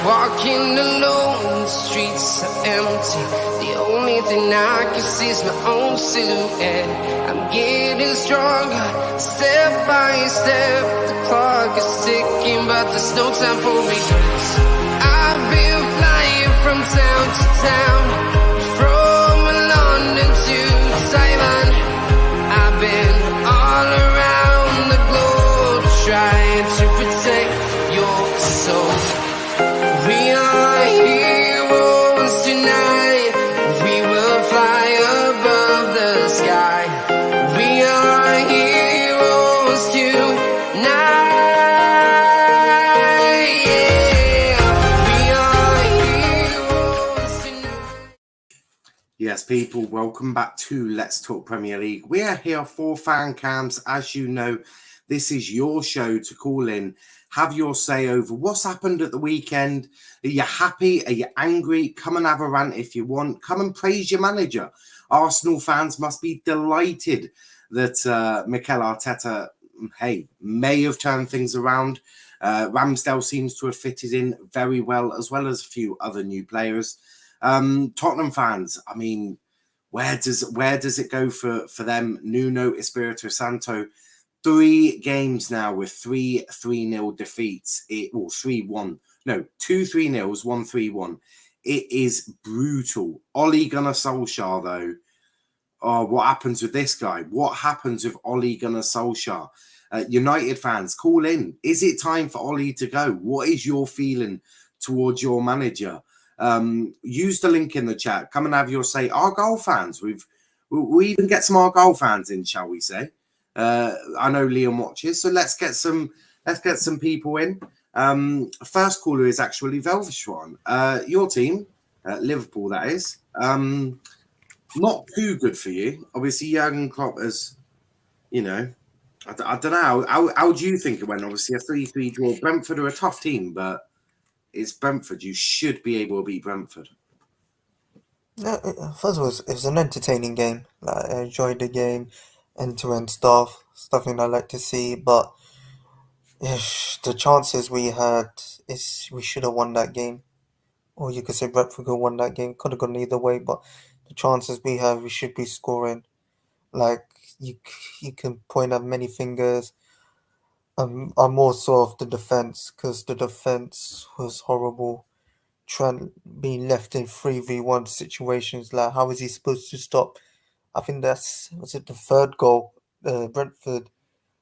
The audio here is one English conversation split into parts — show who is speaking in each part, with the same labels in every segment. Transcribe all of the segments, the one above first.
Speaker 1: Walking alone, the streets are empty. The only thing I can see is my own silhouette. I'm getting stronger, step by step. The clock is ticking, but there's no time for regrets. I've been flying from town to town, from London to Taiwan. I've been all around the globe, trying to protect your soul. We are heroes tonight. We will fly above the sky. We are heroes tonight. Yeah. We are heroes tonight.
Speaker 2: Yes, people, welcome back to Let's Talk Premier League. We are here for fan cams. As you know, this is your show to call in, have your say over what's happened at the weekend. Are you happy? Are you angry? Come and have a rant if you want. Come and praise your manager. Arsenal fans must be delighted that Mikel Arteta, may have turned things around. Ramsdale seems to have fitted in very well, as well as a few other new players. Tottenham fans, I mean, where does it go for them? Nuno Espirito Santo, 3 games now with 3-0 defeats. 3-1. No, 2 3-0s, 1 3-1. It is brutal. Ole Gunnar Solskjaer, though. Oh, what happens with this guy? What happens with Ole Gunnar Solskjaer? United fans, call in. Is it time for Ole to go? What is your feeling towards your manager? Use the link in the chat. Come and have your say. Argyle fans, we even get some Argyle fans in, shall we say? I know Liam watches, so let's get some people in. First caller is actually Velvishwan. Your team, Liverpool, that is. Not too good for you. Obviously, Jurgen Klopp has, I don't know. How do you think it went? Obviously, a 3-3 draw. Brentford are a tough team, but it's Brentford. You should be able to beat Brentford.
Speaker 3: No, first of all, it was an entertaining game. Like, I enjoyed the game, end-to-end stuff, something I like to see. But the chances we had we should have won that game, or you could say Brentford could have won that game. Could have gone either way, but the chances we have, we should be scoring. Like, you can point at many fingers. I'm more so of the defense, because the defense was horrible. Trent being left in 3v1 situations, like, how is he supposed to stop? I think was it the third goal, Brentford.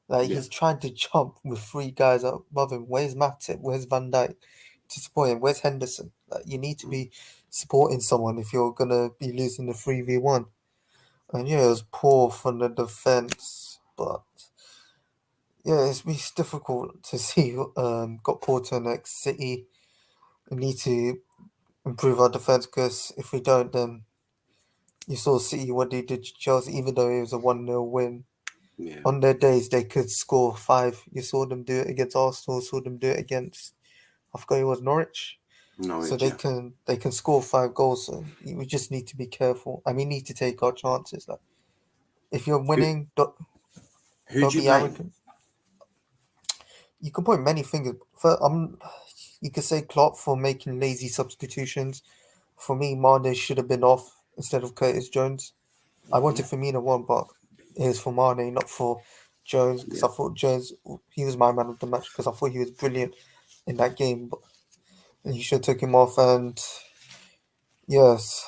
Speaker 3: Like, he's trying to jump with 3 guys above him. Where's Matip? Where's Van Dijk to support him? Where's Henderson? Like, you need to be supporting someone if you're gonna be losing the 3v1. And it was poor from the defense, but it's difficult to see. Got Porto next. City. We need to improve our defense, because if we don't, then you saw City what they did to Chelsea. Even though it was a 1-0 win, on their days they could score 5. You saw them do it against Arsenal. Saw them do it against, I forgot it was Norwich. So they can score 5 goals. So we just need to be careful. I mean, need to take our chances. Like, if you're winning, don't be arrogant. You can point many fingers. You could say Klopp for making lazy substitutions. For me, Mane should have been off instead of Curtis Jones. I wanted Firmino on, but it was for Mane, not for Jones, because I thought Jones, he was my man of the match, because I thought he was brilliant in that game. But you should have took him off. And yes,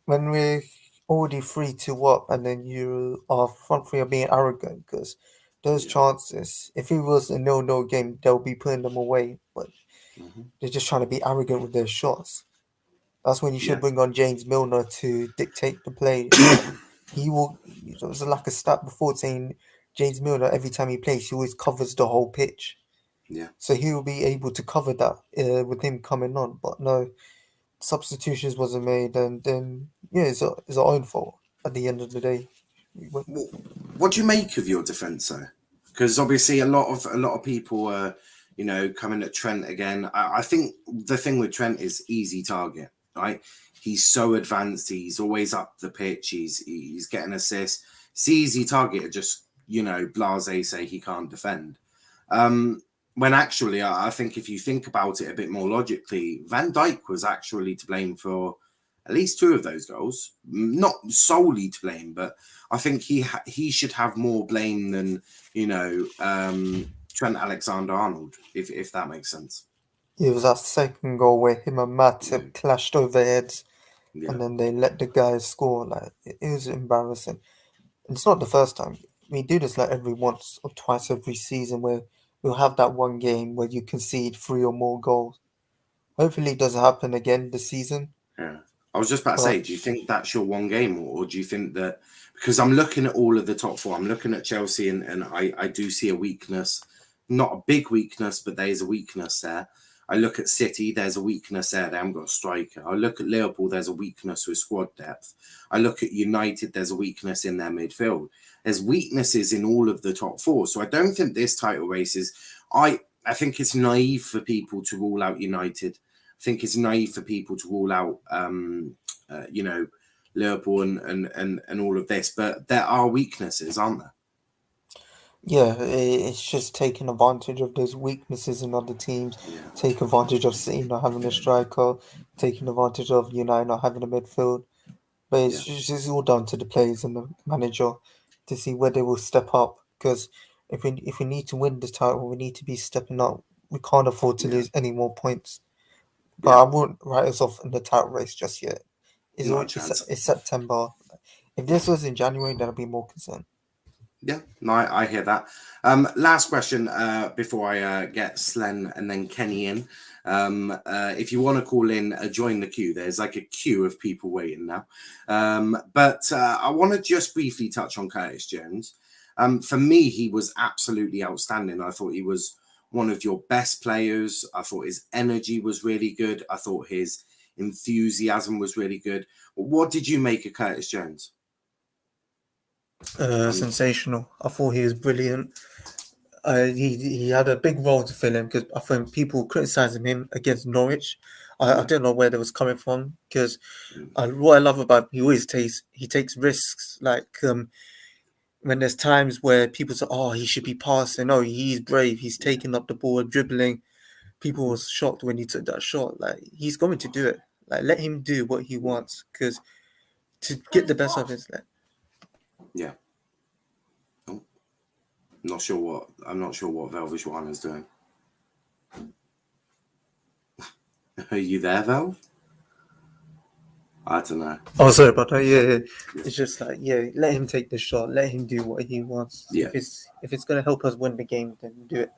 Speaker 3: when we're already 3-2 up, and then our front 3 are being arrogant, because those chances, if it was a 0-0 game, they'll be putting them away. But they're just trying to be arrogant with their shots. That's when you should bring on James Milner to dictate the play. He will. There was like a stat before saying James Milner, every time he plays, he always covers the whole pitch.
Speaker 2: Yeah.
Speaker 3: So he will be able to cover that with him coming on. But no, substitutions wasn't made, and then it's our own fault at the end of the day.
Speaker 2: What do you make of your defence, though? Because obviously a lot of people are, coming at Trent again. I think the thing with Trent is easy target, right? He's so advanced. He's always up the pitch. He's getting assists. It's easy target to just, blase say he can't defend. when actually, I think if you think about it a bit more logically, Van Dijk was actually to blame for at least 2 of those goals. Not solely to blame, but I think he should have more blame than, you know, Trent Alexander-Arnold, if that makes sense.
Speaker 3: It was that second goal where him and Matip clashed over heads,
Speaker 2: Yeah.
Speaker 3: and then they let the guys score. Like, it was embarrassing. And it's not the first time. We do this like every once or twice every season where we'll have that one game where you concede 3 or more goals. Hopefully it doesn't happen again this season.
Speaker 2: Yeah. I was just about to
Speaker 3: But
Speaker 2: say, do you think that's your one game, or do you think that, because I'm looking at all of the top 4, I'm looking at Chelsea, and I do see a weakness, not a big weakness, but there is a weakness there. I look at City, there's a weakness there. They haven't got a striker. I look at Liverpool, there's a weakness with squad depth. I look at United, there's a weakness in their midfield. There's weaknesses in all of the top 4. So I don't think this title race is... I think it's naive for people to rule out United. I think it's naive for people to rule out, you know, Liverpool and all of this. But there are weaknesses, aren't there?
Speaker 3: yeah, it's just taking advantage of those weaknesses in other teams, take advantage of City not having a striker, taking advantage of United not having a midfield. But it's just all down to the players and the manager to see where they will step up. Because if we need to win the title, we need to be stepping up. We can't afford to lose any more points. But I wouldn't write us off in the title race just yet. It's September. If this was in January, then I'd be more concerned.
Speaker 2: Yeah, no, I hear that. Last question before I get Slen and then Kenny in. If you want to call in, join the queue. There's like a queue of people waiting now. But I want to just briefly touch on Curtis Jones. For me, he was absolutely outstanding. I thought he was one of your best players. I thought his energy was really good. I thought his enthusiasm was really good. What did you make of Curtis Jones?
Speaker 3: Sensational. I thought he was brilliant. He had a big role to fill in because I think people criticizing him against Norwich. I don't know where that was coming from because what I love about him, he takes risks. Like when there's times where people say, "Oh, he should be passing." No, he's brave. He's taking up the ball, dribbling. People was shocked when he took that shot. Like he's going to do it. Like let him do what he wants because to get the best of his.
Speaker 2: Yeah. Oh, I'm not sure what Velvish One is doing. Are you there, Velv? I don't know.
Speaker 3: Oh, sorry about that. Yeah. It's just like, let him take the shot. Let him do what he wants.
Speaker 2: Yeah.
Speaker 3: If it's going to help us win the game, then do it.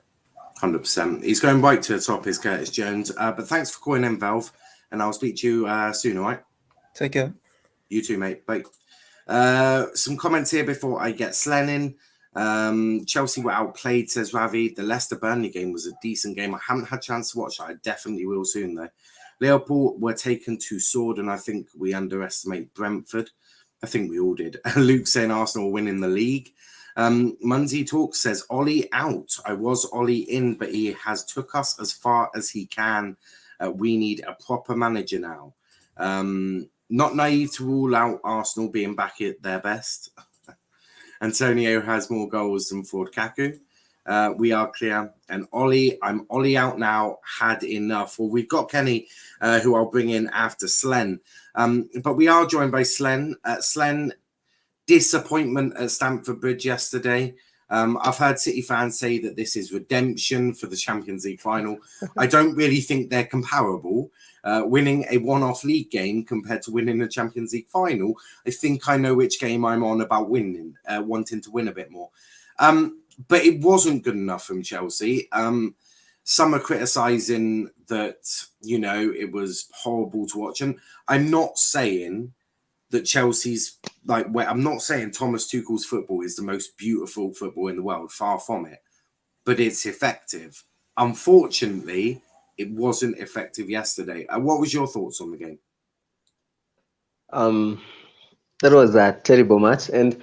Speaker 2: 100%. He's going right to the top, is Curtis Jones. But thanks for calling in, Velv. And I'll speak to you soon, all right?
Speaker 3: Take care.
Speaker 2: You too, mate. Bye. Some comments here before I get Slen in. Chelsea were outplayed, says Ravi. The Leicester-Burnley game was a decent game. I haven't had a chance to watch it. I definitely will soon, though. Liverpool were taken to sword, and I think we underestimate Brentford. I think we all did. Luke saying Arsenal winning the league. Munsey Talk says, Ollie out. I was Ollie in, but he has took us as far as he can. We need a proper manager now. Not naive to rule out Arsenal being back at their best. Antonio has more goals than Ford Kaku. We are clear. And Ollie, I'm Ollie out now. Had enough. Well, we've got Kenny, who I'll bring in after Slen. But we are joined by Slen. Slen, disappointment at Stamford Bridge yesterday. I've heard City fans say that this is redemption for the Champions League final. I don't really think they're comparable. Winning a one-off league game compared to winning a Champions League final. I think I know which game I'm on about winning, wanting to win a bit more. But it wasn't good enough from Chelsea. Some are criticising that, you know, it was horrible to watch. And I'm not saying that Chelsea's, I'm not saying Thomas Tuchel's football is the most beautiful football in the world. Far from it. But it's effective. Unfortunately, it wasn't effective yesterday. What was your thoughts on the game?
Speaker 4: That was a terrible match. And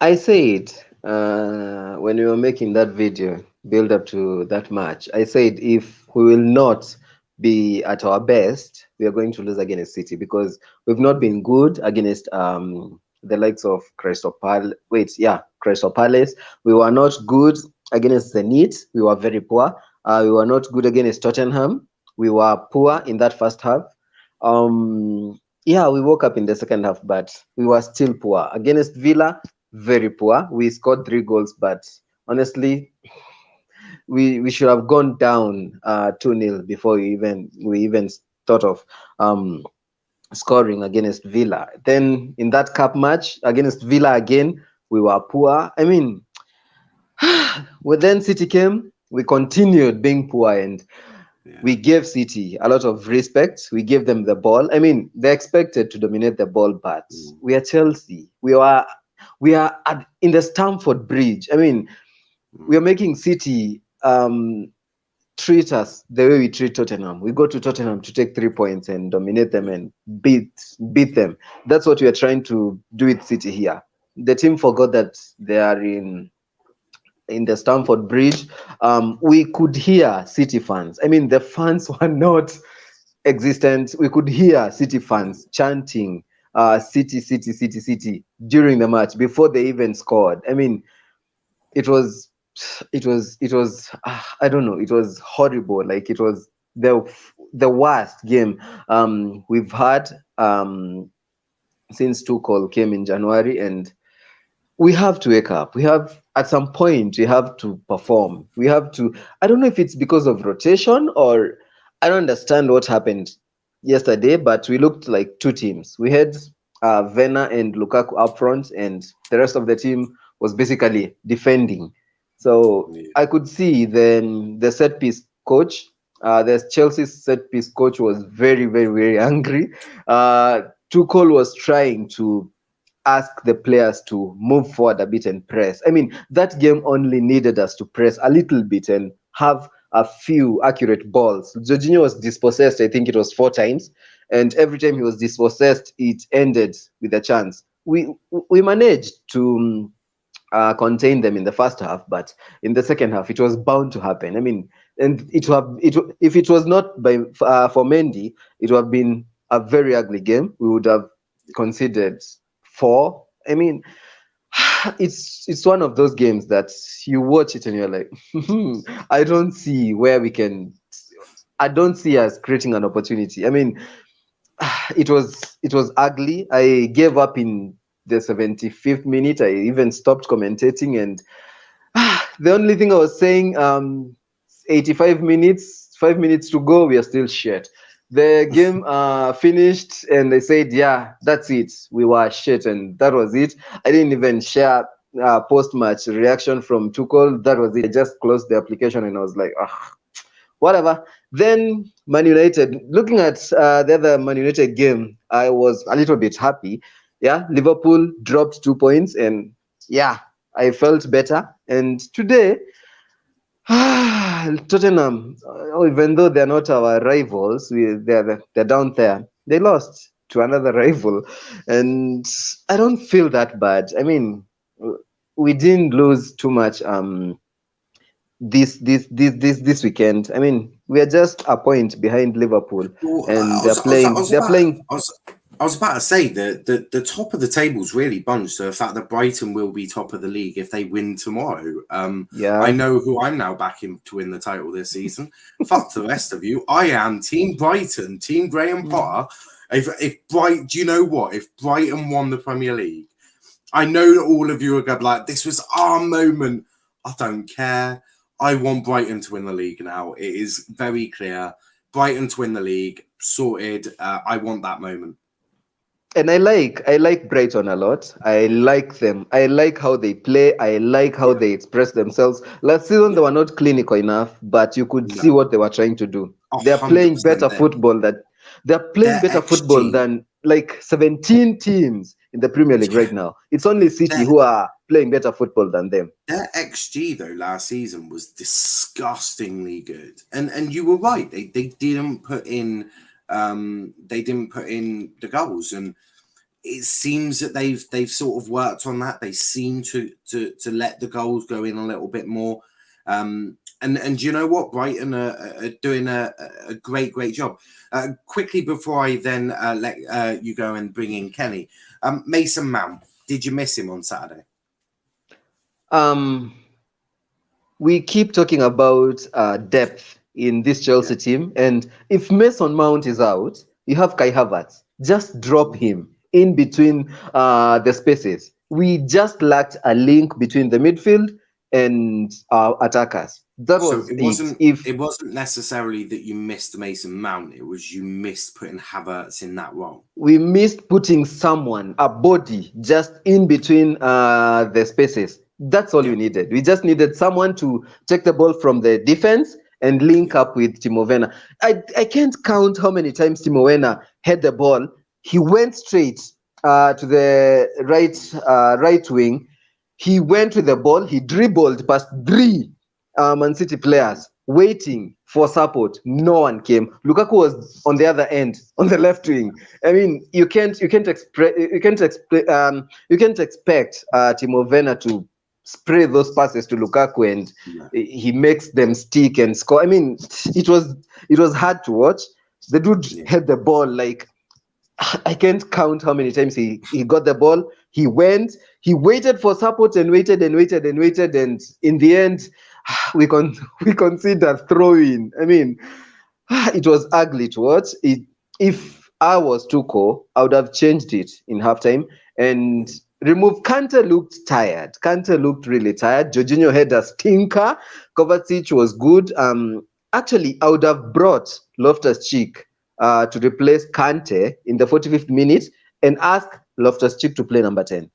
Speaker 4: I said, when we were making that video, build up to that match, I said, if we will not be at our best, we are going to lose against City because we've not been good against the likes of Crystal Palace. Crystal Palace. We were not good against Zenit. We were very poor. We were not good against Tottenham. We were poor in that first half. Yeah, we woke up in the second half, but we were still poor. Against Villa, very poor. We scored 3 goals, but honestly, we should have gone down 2-0 before we even thought of scoring against Villa. Then in that cup match against Villa again, we were poor. I mean, when then City came, we continued being poor, and we gave City a lot of respect. We gave them the ball. I mean, they expected to dominate the ball, but we are Chelsea. We are in the Stamford Bridge. I mean, we are making City treat us the way we treat Tottenham. We go to Tottenham to take 3 points and dominate them and beat them. That's what we are trying to do with City here. The team forgot that they are in the Stamford Bridge. We could hear City fans. I mean, the fans were not existent. We could hear City fans chanting City, City, City, City during the match before they even scored. I mean, it was I don't know, it was horrible. Like, it was the worst game we've had since Tuchel came in January, and we have to wake up. We have, at some point, we have to perform. We have to. I don't know if it's because of rotation, or I don't understand what happened yesterday, but we looked like two teams. We had Werner and Lukaku up front, and the rest of the team was basically defending. So I could see then the set piece coach, the Chelsea's set piece coach, was very, very, very angry. Tuchel was trying to ask the players to move forward a bit and press. I mean, that game only needed us to press a little bit and have a few accurate balls. Jorginho was dispossessed, I think it was 4 times, and every time he was dispossessed, it ended with a chance. We managed to contain them in the first half, but in the second half, it was bound to happen. I mean, and if it was not for Mendy, it would have been a very ugly game. We would have conceded 4. I mean, it's one of those games that you watch it and you're like, I don't see where we can. I don't see us creating an opportunity. I mean, it was ugly. I gave up in the 75th minute. I even stopped commentating, and the only thing I was saying, 85 minutes, 5 minutes to go, we are still shit. The game finished, and they said, yeah, that's it. We were shit, and that was it. I didn't even share post-match reaction from Tuchel. That was it. I just closed the application, and I was like, whatever. Then Man United, looking at the other Man United game, I was a little bit happy. Yeah, Liverpool dropped 2 points, and yeah, I felt better. And today, Tottenham, even though they're not our rivals, they're down there. They lost to another rival, and I don't feel that bad. I mean, we didn't lose too much this weekend. I mean, we are just a point behind Liverpool, and they're playing.
Speaker 2: I was about to say that the top of the table's really bunched. So the fact that Brighton will be top of the league if they win tomorrow.
Speaker 4: Yeah,
Speaker 2: I know who I'm now backing to win the title this season. Fuck the rest of you. I am Team Brighton, Team Graham Potter. Do you know what? If Brighton won the Premier League, I know that all of you are going to be like, this was our moment. I don't care. I want Brighton to win the league now. It is very clear. Brighton to win the league, sorted. I want that moment.
Speaker 4: And I like Brighton a lot. I like them. I like how they play. I like how they express themselves. Last season they were not clinical enough, but you could see what they were trying to do. They're playing better football than like 17 teams in the Premier League right now. It's only City who are playing better football than them.
Speaker 2: Their XG though last season was disgustingly good, and you were right. They didn't put in the goals, and it seems that they've sort of worked on that. They seem to let the goals go in a little bit more. And you know what? Brighton are doing a great job. Quickly before I then let you go and bring in Kenny, Mason Mount. Did you miss him on Saturday?
Speaker 4: we keep talking about depth in this Chelsea team, and if Mason Mount is out, you have Kai Havertz. Just drop him in between the spaces. We just lacked a link between the midfield and our attackers. That
Speaker 2: So
Speaker 4: was it. If
Speaker 2: it wasn't necessarily that you missed Mason Mount, it was you missed putting Havertz in that role.
Speaker 4: we missed putting someone, a body, just in between the spaces. That's all we needed. We just needed someone to take the ball from the defense and link up with Timo Werner. I can't count how many times Timo Werner had the ball. He went straight to the right wing. He went with the ball. He dribbled past three Man City players waiting for support. No one came. Lukaku was on the other end, on the left wing. I mean, you can't expect Timo Werner to spray those passes to Lukaku and he makes them stick and score. I mean, it was hard to watch. The dude had the ball like I can't count how many times he got the ball. He waited for support and waited, and in the end, we considered throwing. I mean, it was ugly to watch. If I was Tuchel, I would have changed it in halftime and remove Kante. Looked tired. Kante looked really tired. Jorginho had a stinker. Kovacic was good. Actually, I would have brought Loftus-Cheek to replace Kante in the 45th minute and ask Loftus-Cheek to play number 10.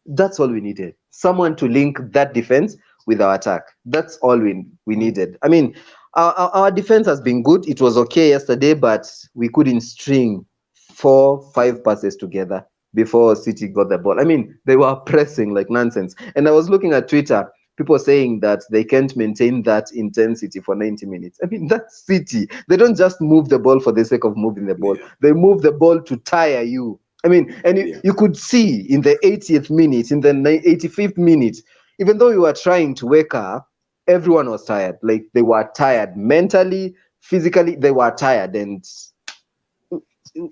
Speaker 4: That's all we needed. Someone to link that defense with our attack. That's all we needed. I mean, our defense has been good. It was okay yesterday, but we couldn't string 4-5 passes together before City got the ball. I mean, they were pressing like nonsense. And I was looking at Twitter, people saying that they can't maintain that intensity for 90 minutes. I mean, that's City. They don't just move the ball for the sake of moving the ball. They move the ball to tire you. I mean, and you could see in the 80th minute, in the 85th minute, even though we were trying to wake up, everyone was tired. Like, they were tired mentally, physically, they were tired. And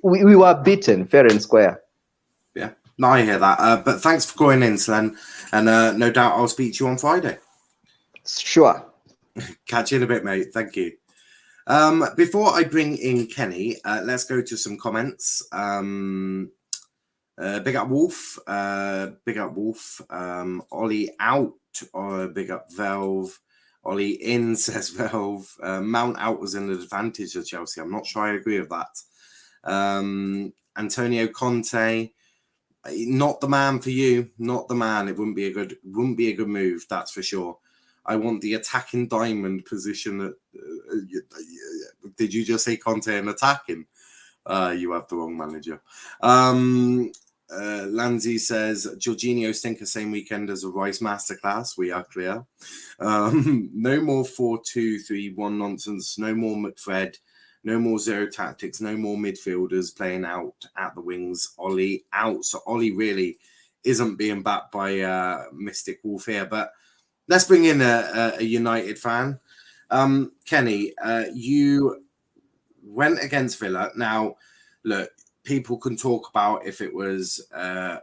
Speaker 4: we were beaten fair and square.
Speaker 2: Yeah, no, I hear that. But thanks for calling in, Slen. And no doubt I'll speak to you on Friday.
Speaker 4: Sure.
Speaker 2: Catch you in a bit, mate. Thank you. Before I bring in Kenny, let's go to some comments. Big up Wolf. Big up Wolf. Ollie out. Big up Velve. Ollie in, says Velve. Mount out was an advantage of Chelsea. I'm not sure I agree with that. Antonio Conte. Not the man for you. Not the man. It wouldn't be a good move. That's for sure. I want the attacking diamond position. Did you just say Conte and attacking? You have the wrong manager. Lanzi says Jorginho stinker same weekend as a Rice masterclass. We are clear. No more 4-2-3-1 nonsense. No more McFred. No more zero tactics. No more midfielders playing out at the wings. Ollie out. So Ollie really isn't being backed by Mystic Wolf here. But let's bring in a United fan. Kenny, you went against Villa. Now, look, people can talk about if it was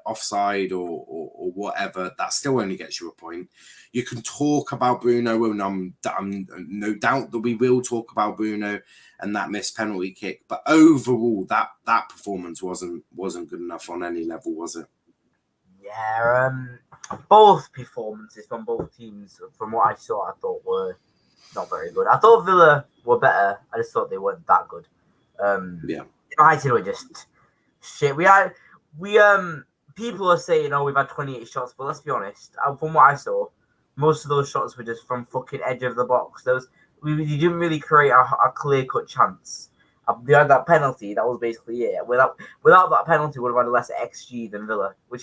Speaker 2: offside or whatever. That still only gets you a point. You can talk about Bruno, and I'm no doubt that we will talk about Bruno and that missed penalty kick. But overall, that performance wasn't good enough on any level, was it?
Speaker 5: Yeah, both performances from both teams, from what I saw, I thought were not very good. I thought Villa were better. I just thought they weren't that good. United were just shit. People are saying, we've had 28 shots, but let's be honest. From what I saw, most of those shots were just from fucking edge of the box. You didn't really create a clear-cut chance. They had that penalty. That was basically it. Without that penalty, we would have had less XG than Villa, we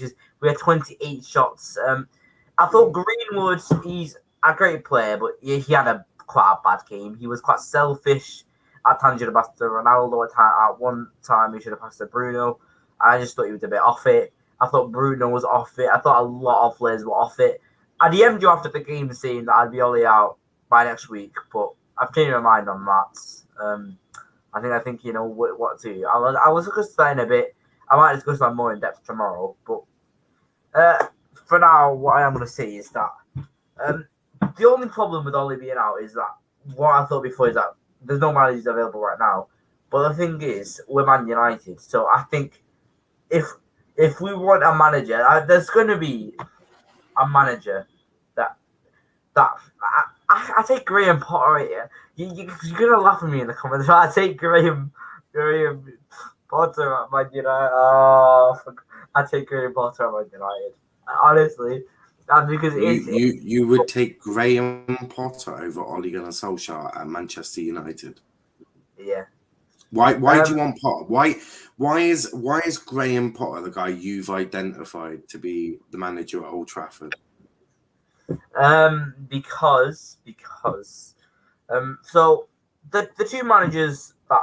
Speaker 5: had 28 shots. I thought Greenwood, he's a great player, but he had quite a bad game. He was quite selfish. At times, he should have passed to Ronaldo. At one time, he should have passed to Bruno. I just thought he was a bit off it. I thought Bruno was off it. I thought a lot of players were off it. I DM'd you after the game saying that I'd be Ollie out by next week, but I've changed my mind on that. I think you know what to do. I was discuss that in a bit. I might discuss that more in depth tomorrow. But for now, what I am going to say is that the only problem with Ollie being out is that what I thought before is that there's no managers available right now. But the thing is, we're Man United, so I think if we want a manager, there's going to be a manager that I take Graham Potter here. You're gonna laugh at me in the comments, but I take Graham Potter at Man United. Oh, I take Graham Potter at Man United. Honestly, that's because
Speaker 2: you would take Graham Potter over Ole Gunnar Solskjaer at Manchester United.
Speaker 5: Yeah.
Speaker 2: Why do you want Potter? Why is Graham Potter the guy you've identified to be the manager at Old Trafford?
Speaker 5: Because so the two managers that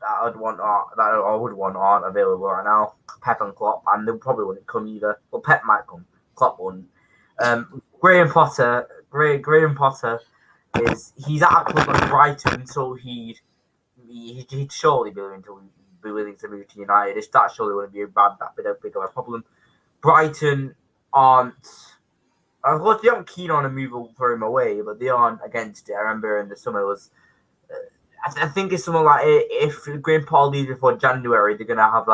Speaker 5: I would want aren't available right now. Pep and Klopp, and they probably wouldn't come either. Well, Pep might come, Klopp wouldn't. Graham Potter he's at a club like Brighton, so he'd surely be willing to move to United. That surely wouldn't be that big of a problem. Brighton aren't. Of course, they aren't keen on a move for him away, but they aren't against it. I remember in the summer was. I think it's something like if Graham Potter leaves before January, they're gonna have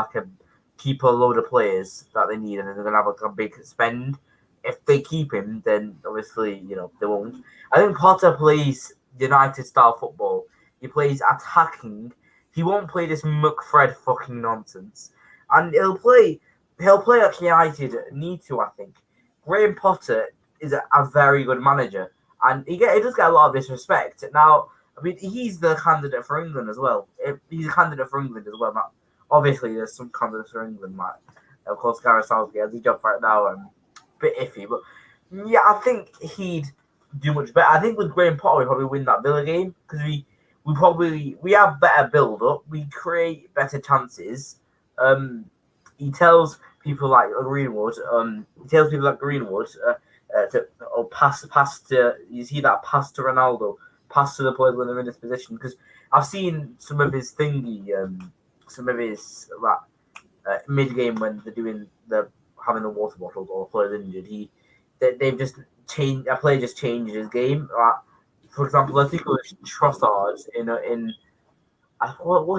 Speaker 5: keep a load of players that they need, and then they're gonna have a big spend. If they keep him, then obviously they won't. I think Potter plays United style football. He plays attacking. He won't play this McFred fucking nonsense, and he'll play like United need to. I think Graham Potter is a very good manager, and he does get a lot of disrespect. Now, I mean, he's the candidate for England as well. He's a candidate for England as well. Now, obviously, there's some candidates for England. Of course, Gareth Southgate has his job right now. A bit iffy, but yeah, I think he'd do much better. I think with Graham Potter, we probably win that Villa game because we have better build up. We create better chances. He tells people like Greenwood. To pass to. You see that pass to Ronaldo, pass to the players when they're in this position. Because I've seen some of his mid game when they're having the water bottles or players injured. They've just changed. A player just changed his game. For example, I think it was Trossard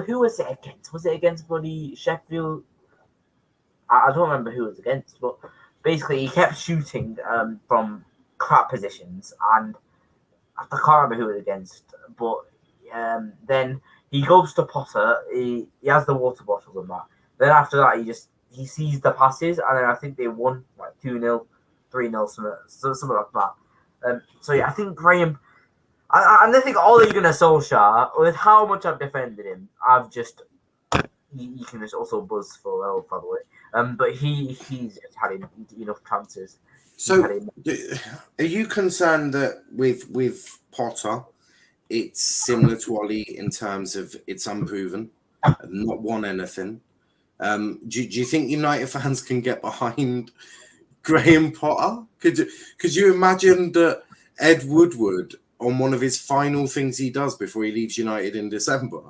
Speaker 5: who was it against? Was it against bloody Sheffield? I don't remember who it was against, but basically he kept shooting from crap positions, and I can't remember who it was against. But then he goes to Potter. He has the water bottles and that. Then after that, he sees the passes, and then I think they won 2-0, 3-0, something like that. So yeah, I think Graham. And I think Ole Gunnar Solskjaer, with how much I've defended him, I've just you can just also buzz for well, by the way. But he's just had enough chances.
Speaker 2: So, are you concerned that with Potter, it's similar to Ollie in terms of it's unproven, not won anything? Do you think United fans can get behind Graham Potter? Could you imagine that Ed Woodward, on one of his final things he does before he leaves United in December,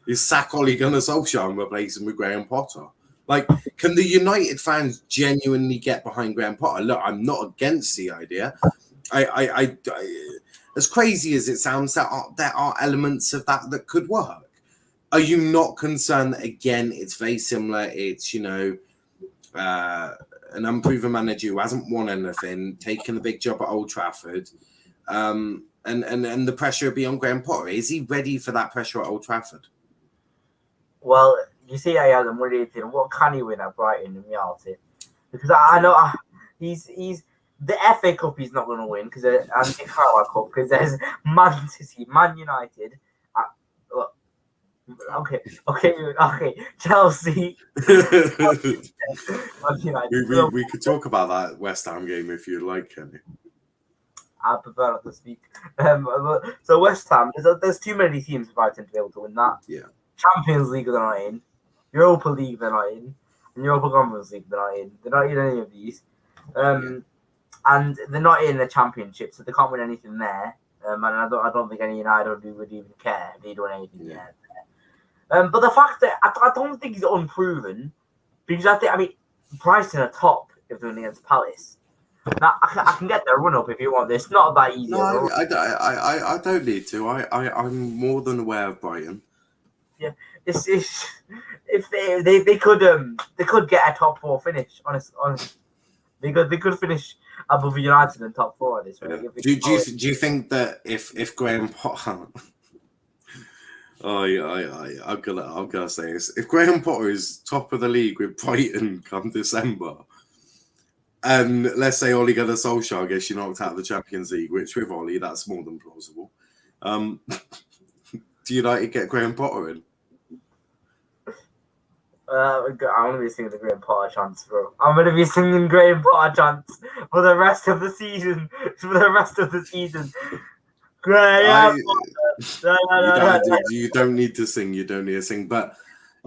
Speaker 2: is sack Ole Gunnar Solskjaer and replace him with Graham Potter? Can the United fans genuinely get behind Graham Potter? Look, I'm not against the idea. I as crazy as it sounds, there are elements of that could work. Are you not concerned that, again, it's very similar? It's, an unproven manager who hasn't won anything, taken a big job at Old Trafford, and the pressure will be on Graham Potter. Is he ready for that pressure at Old Trafford?
Speaker 5: Well, you see, I am really thinking, what can he win at Brighton in reality? Because I know he's the FA Cup he's not going to win and the Carabao Cup because there's Man City, Man United. Okay, Chelsea.
Speaker 2: we could talk about that West Ham game if you'd like, Kenny.
Speaker 5: I prefer not to speak. So West Ham, there's too many teams for Brighton to be able to win that.
Speaker 2: Yeah.
Speaker 5: Champions League they're not in, Europa League they're not in, and Europa Conference League they're not in. They're not in any of these, and they're not in the Championship, so they can't win anything there. And I don't think any United would even care if they win anything there. But the fact that I don't think he's unproven, because I mean Brighton are top if they're winning against Palace. Now, I can get the run up if you want. It's not that easy.
Speaker 2: No, I don't need to. I'm more than aware of Brighton.
Speaker 5: Yeah, it's if they could get a top 4 finish. Honest, they could finish above United in top 4 this week.
Speaker 2: Yeah.
Speaker 5: If
Speaker 2: Do you think that if Graham Potter, I'm gonna say this, if Graham Potter is top of the league with Brighton come December, and let's say Ole Gunnar Solskjaer gets you knocked out of the Champions League, which with Ole that's more than plausible. Do United get Graham Potter in?
Speaker 5: I'm gonna be singing the Graham Potter chants, bro. I'm gonna be singing Graham Potter chants for the rest of the season. Graham
Speaker 2: You don't need to sing. You don't need to sing. But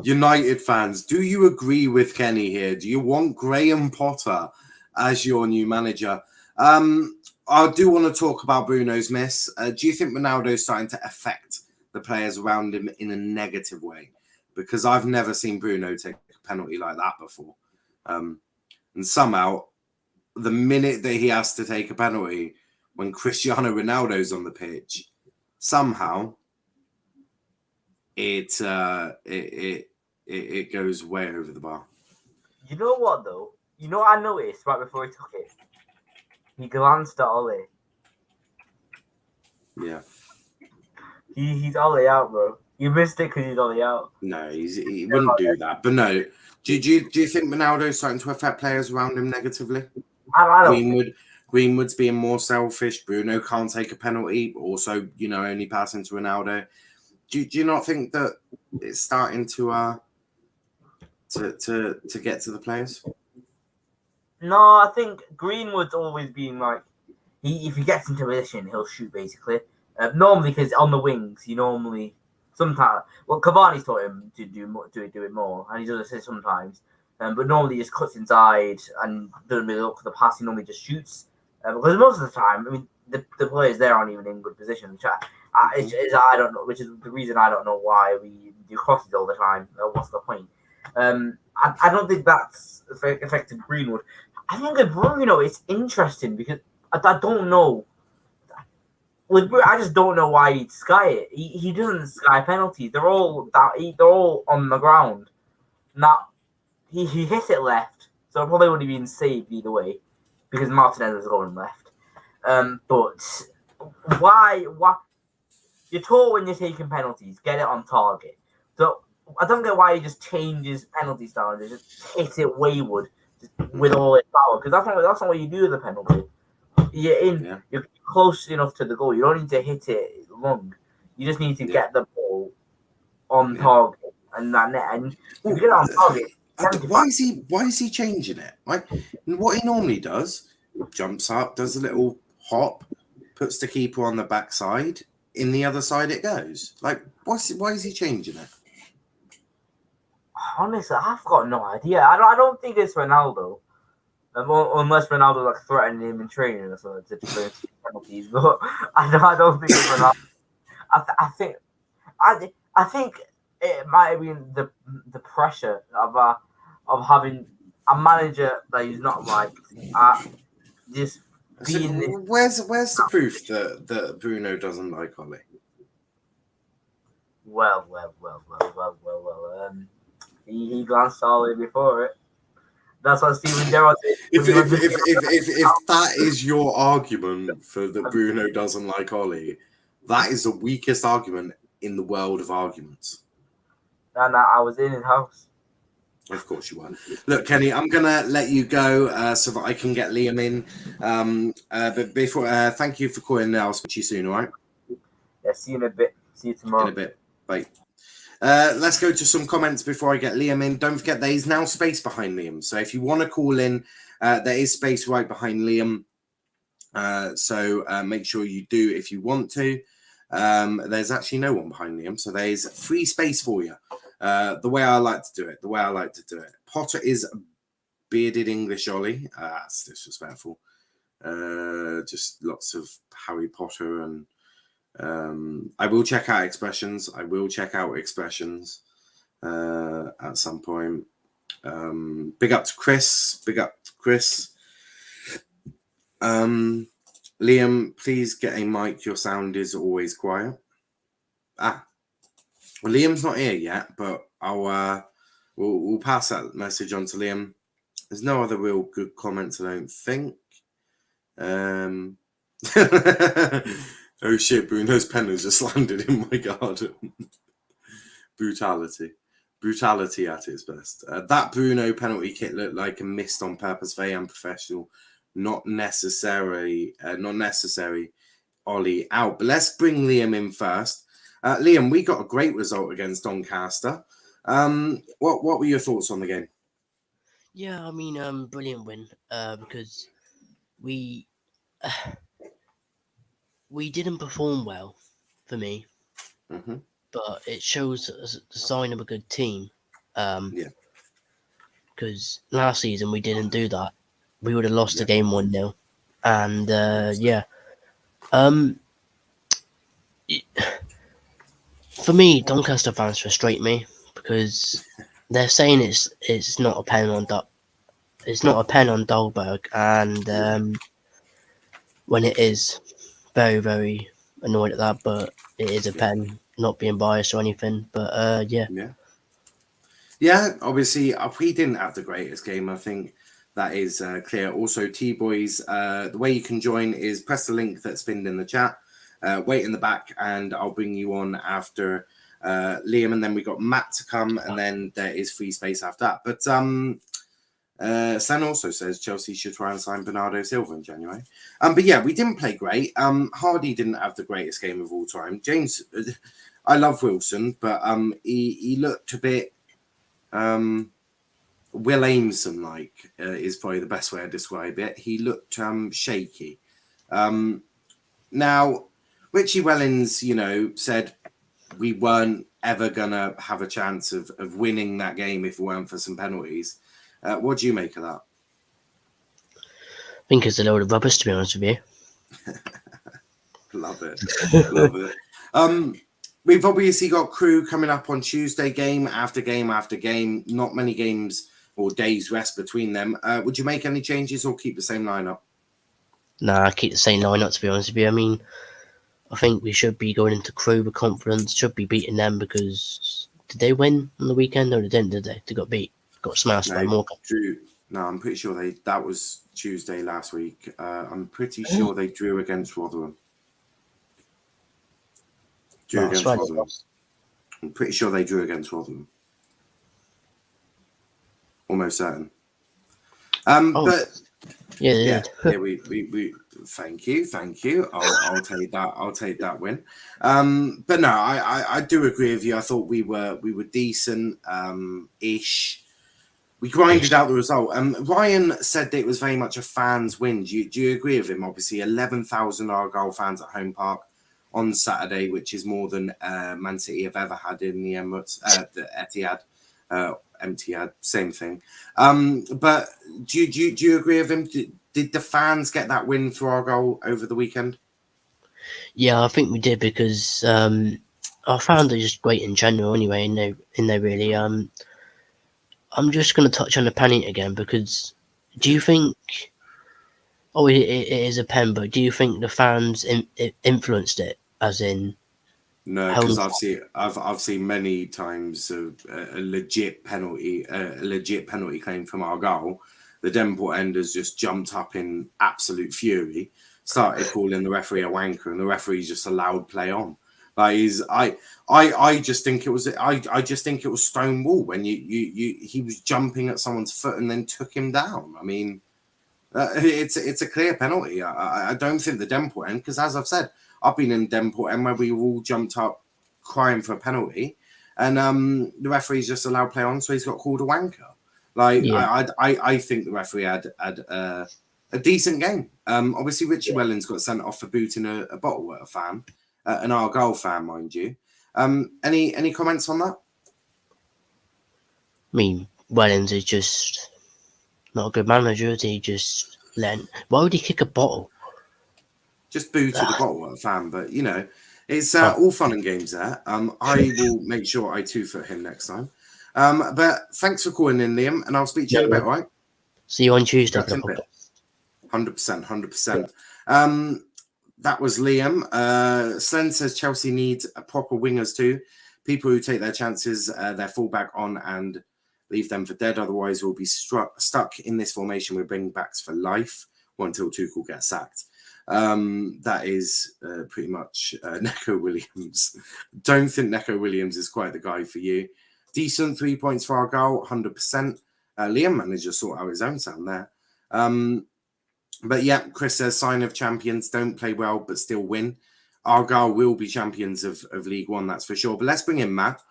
Speaker 2: United fans, do you agree with Kenny here? Do you want Graham Potter as your new manager? I do want to talk about Bruno's miss. Do you think Ronaldo's starting to affect the players around him in a negative way? Because I've never seen Bruno take a penalty like that before. And somehow, the minute that he has to take a penalty when Cristiano Ronaldo's on the pitch, somehow it goes way over the bar.
Speaker 5: You know what though? You know what I noticed right before he took it? He glanced at Ole.
Speaker 2: Yeah.
Speaker 5: He's Ole out, bro. You missed it because he's Ole out.
Speaker 2: No, he wouldn't do that. But no, do you think Ronaldo's starting to affect players around him negatively?
Speaker 5: I don't.
Speaker 2: Greenwood's being more selfish. Bruno can't take a penalty. Also, only passing to Ronaldo. Do you not think that it's starting to get to the players?
Speaker 5: No, I think Greenwood's always been like if he gets into position, he'll shoot basically. Normally, because on the wings, he normally sometimes. Well, Cavani's taught him to do it more, and he does it sometimes. But normally, he just cuts inside and doesn't really look for the pass. He normally just shoots. Because most of the time, I mean, the players there aren't even in good position. Which I don't know, which is the reason I don't know why we do crosses all the time. What's the point? I don't think that's affected Greenwood. I think with Bruno, it's interesting because I don't know. I just don't know why he'd sky it. He doesn't sky penalties. They're all on the ground. Now he hit it left, so it probably would have been saved either way because Martinez was going left. But why? You're taught when you're taking penalties, get it on target. So I don't get why he just changes penalty style and just hit it wayward with all its power, because that's not what you do with a penalty. You're close enough to the goal. You don't need to hit it long. You just need to get the ball on target and that net. And if you get it on target,
Speaker 2: why is he changing it? Like what he normally does, jumps up, does a little hop, puts the keeper on the backside. In the other side it goes. Like why is he changing it?
Speaker 5: Honestly, I've got no idea. I don't think it's Ronaldo. Unless Ronaldo like threatening him in training or something to do penalties, but I don't think it's Ronaldo. I think it might have been the pressure of having a manager that he's not like just being.
Speaker 2: Where's the proof that Bruno doesn't like Ole?
Speaker 5: Well. He glanced at Ole before it. That's what Steven Gerrard did.
Speaker 2: If that is your argument for that Bruno doesn't like Ole, that is the weakest argument in the world of arguments.
Speaker 5: And I was in his house.
Speaker 2: Of course you were. Look, Kenny, I'm gonna let you go so that I can get Liam in. But before, thank you for calling. I'll speak to you soon. All right.
Speaker 5: Yeah. See you in a bit. See you tomorrow.
Speaker 2: In a bit. Bye. Let's go to some comments before I get Liam in. Don't forget there is now space behind Liam. So if you want to call in, there is space right behind Liam. So make sure you do if you want to. There's actually no one behind Liam. So there's free space for you. The way I like to do it. Potter is bearded English Ollie. That's disrespectful. Just lots of Harry Potter and I will check out expressions. At some point. Big up to Chris. Liam, please get a mic. Your sound is always quiet. Well, Liam's not here yet, but we'll pass that message on to Liam. There's no other real good comments, I don't think. Oh shit, Bruno's pen has just landed in my garden. Brutality at its best. That Bruno penalty kick looked like a missed on purpose, very unprofessional, not necessary. Ollie out. But let's bring Liam in first. Liam, we got a great result against Doncaster. What were your thoughts on the game?
Speaker 6: Yeah, I mean, brilliant win. Because we didn't perform well, for me, but it shows the sign of a good team.
Speaker 2: Yeah.
Speaker 6: Because last season we didn't do that. We would have lost the game 1-0, and for me, Doncaster fans frustrate me because they're saying it's not a pen on Dahlberg, and when it is, very, very annoyed at that, but it is a pen, not being biased or anything. But
Speaker 2: yeah, obviously we didn't have the greatest game. I think that is clear. Also, T-Boys, the way you can join is press the link that's pinned in the chat. Wait in the back, and I'll bring you on after Liam, and then we got Matt to come, and then there is free space after that. But Sen also says Chelsea should try and sign Bernardo Silva in January. But yeah, we didn't play great. Hardy didn't have the greatest game of all time. James, I love Wilson, but he looked a bit Will Aimson like is probably the best way to describe it. He looked shaky. Now, Richie Wellens, said we weren't ever gonna have a chance of winning that game if it weren't for some penalties. What do you make of that?
Speaker 6: I think it's a load of rubbish, to be honest with you.
Speaker 2: Love it. Love it. We've obviously got Crew coming up on Tuesday, game after game after game. Not many games or days rest between them. Would you make any changes or keep the same lineup?
Speaker 6: Nah, I keep the same lineup, to be honest with you. I mean, I think we should be going into Crew with confidence, should be beating them because did they win on the weekend? No, they didn't, did they? They got beat. Got smashed by Morecambe.
Speaker 2: No, I'm pretty sure that was Tuesday last week. I'm pretty sure they drew against Rotherham. Rotherham. I'm pretty sure they drew against Rotherham. Almost certain. But
Speaker 6: yeah,
Speaker 2: we thank you. I'll take that. I'll take that win. But no, I do agree with you. I thought we were decent ish. We grinded out the result. Ryan said that it was very much a fan's win. Do you agree with him? Obviously, 11,000 Argyle fans at home park on Saturday, which is more than Man City have ever had in the Emirates, the Etihad, Etihad, same thing. But do you agree with him? Did the fans get that win for Argyle over the weekend?
Speaker 6: Yeah, I think we did because I found it just great in general. Anyway, in there really. I'm just going to touch on the penalty again because do you think? Oh, it is a pen, but do you think the fans influenced it? As in,
Speaker 2: no, because I've seen many times a legit penalty claim from Argyle. The Denport end has just jumped up in absolute fury, started calling the referee a wanker, and the referee just allowed play on. Like I just think it was stonewall when he was jumping at someone's foot and then took him down. I mean, it's a clear penalty. I don't think the Denport end, because as I've said, I've been in Denport end where we all jumped up crying for a penalty, and the referee's just allowed play on, so he's got called a wanker. Like I think the referee had a decent game. Obviously Richie Wellens got sent off for booting a bottle at a fan. An Argyle fan, mind you. Any comments on that?
Speaker 6: I mean, Wellens is just not a good manager. Is he? Just why would he kick a bottle?
Speaker 2: Just booted a bottle at a fan, but it's all fun and games there. I will make sure I 2-foot him next time. But thanks for calling in, Liam, and I'll speak to you in a bit, right?
Speaker 6: See you on Tuesday.
Speaker 2: 100%, 100%. That was Liam. Slen says Chelsea needs proper wingers too. People who take their chances, their fullback on and leave them for dead. Otherwise, we'll be stuck in this formation with bring backs for life until Tuchel gets sacked. That is pretty much Neco Williams. Don't think Neco Williams is quite the guy for you. Decent 3 points for Argyle, 100%. Liam managed to sort out his own sound there. But yeah, Chris says sign of champions, don't play well but still win. Argyle will be champions of League One, that's for sure. But let's bring in Matt.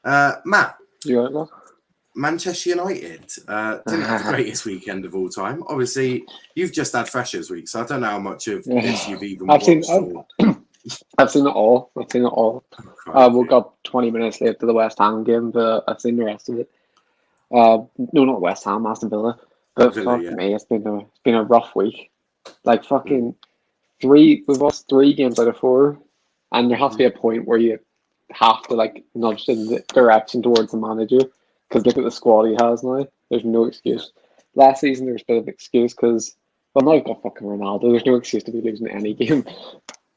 Speaker 2: Matt.
Speaker 7: You right, Mark?
Speaker 2: Manchester United didn't have the greatest weekend of all time. Obviously, you've just had Freshers Week, so I don't know how much of this you've even watched.
Speaker 7: I've seen it all. I woke up 20 minutes late to the West Ham game, but I've seen the rest of it. No, not West Ham, Aston Villa. But fuck me, it's been a rough week. Like fucking we've lost 3 games out of 4, and there has to be a point where you have to like nudge in the direction towards the manager. Because look at the squad he has now. There's no excuse. Last season there was a bit of excuse because, well, now you've got fucking Ronaldo. There's no excuse to be losing any game.